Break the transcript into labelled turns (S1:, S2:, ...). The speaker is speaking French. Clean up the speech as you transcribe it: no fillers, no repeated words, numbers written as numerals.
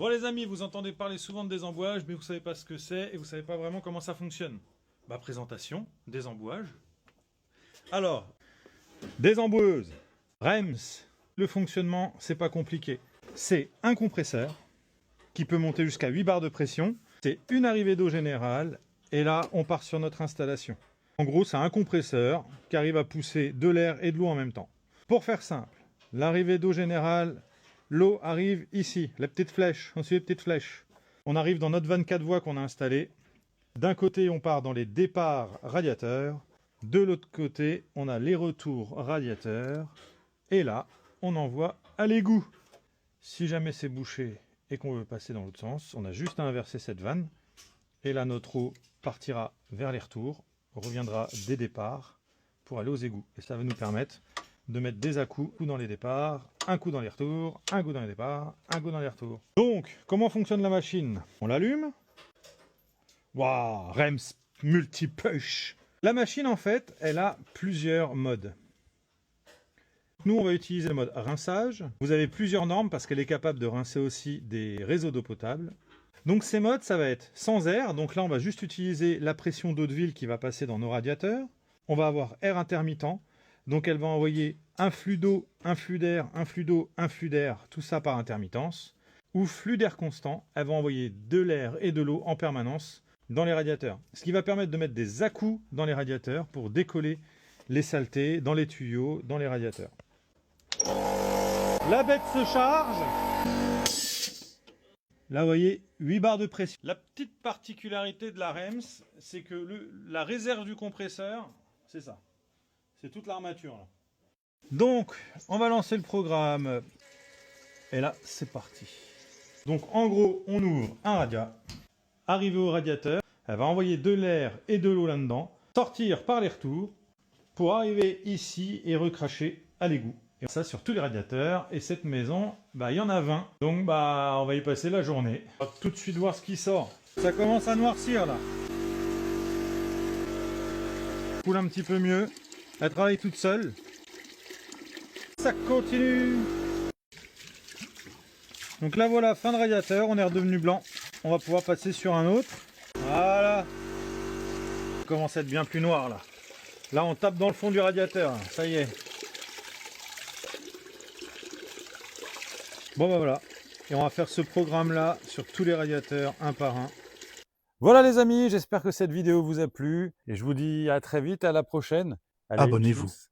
S1: Bon les amis, vous entendez parler souvent de désembouage, mais vous savez pas ce que c'est et vous savez pas vraiment comment ça fonctionne. Bah présentation, désembouage. Alors, désemboueuse, REMS. Le fonctionnement, c'est pas compliqué. C'est un compresseur qui peut monter jusqu'à 8 bars de pression. C'est une arrivée d'eau générale et là, on part sur notre installation. En gros, c'est un compresseur qui arrive à pousser de l'air et de l'eau en même temps. Pour faire simple, l'arrivée d'eau générale, l'eau arrive ici, la petite flèche, on suit les petites flèches. On arrive dans notre 24 voies qu'on a installé. D'un côté, on part dans les départs radiateurs. De l'autre côté, on a les retours radiateurs. Et là, on envoie à l'égout. Si jamais c'est bouché et qu'on veut passer dans l'autre sens, on a juste à inverser cette vanne. Et là, notre eau partira vers les retours, reviendra des départs pour aller aux égouts. Et ça va nous permettre de mettre des à-coups, un coup dans les départs, un coup dans les retours, un coup dans les départs, un coup dans les retours. Donc, comment fonctionne la machine? On l'allume. Waouh, REMS multi-push. La machine, en fait, elle a plusieurs modes. Nous, on va utiliser le mode rinçage. Vous avez plusieurs normes parce qu'elle est capable de rincer aussi des réseaux d'eau potable. Donc ces modes, ça va être sans air. Donc là, on va juste utiliser la pression d'eau de ville qui va passer dans nos radiateurs. On va avoir air intermittent. Donc elle va envoyer un flux d'eau, un flux d'air, un flux d'eau, un flux d'air, tout ça par intermittence. Ou flux d'air constant, elle va envoyer de l'air et de l'eau en permanence dans les radiateurs. Ce qui va permettre de mettre des à-coups dans les radiateurs pour décoller les saletés dans les tuyaux, dans les radiateurs. La bête se charge. Là, vous voyez, 8 bars de pression. La petite particularité de la REMS, c'est que la réserve du compresseur, c'est ça. C'est toute l'armature. Là. Donc, on va lancer le programme. Et là, c'est parti. Donc, en gros, on ouvre un radiateur. Arrivé au radiateur, elle va envoyer de l'air et de l'eau là-dedans. Sortir par les retours pour arriver ici et recracher à l'égout. Et ça sur tous les radiateurs. Et cette maison, il y en a 20. Donc on va y passer la journée. On va tout de suite voir ce qui sort. Ça commence à noircir là. Coule un petit peu mieux. Elle travaille toute seule. Ça continue. Donc là voilà, fin de radiateur. On est redevenu blanc. On va pouvoir passer sur un autre. Voilà. Ça commence à être bien plus noir là. Là on tape dans le fond du radiateur. Ça y est. Bon voilà, et on va faire ce programme-là sur tous les radiateurs, un par un. Voilà les amis, j'espère que cette vidéo vous a plu, et je vous dis à très vite, à la prochaine. Allez,
S2: Abonnez-vous.
S1: tchuss.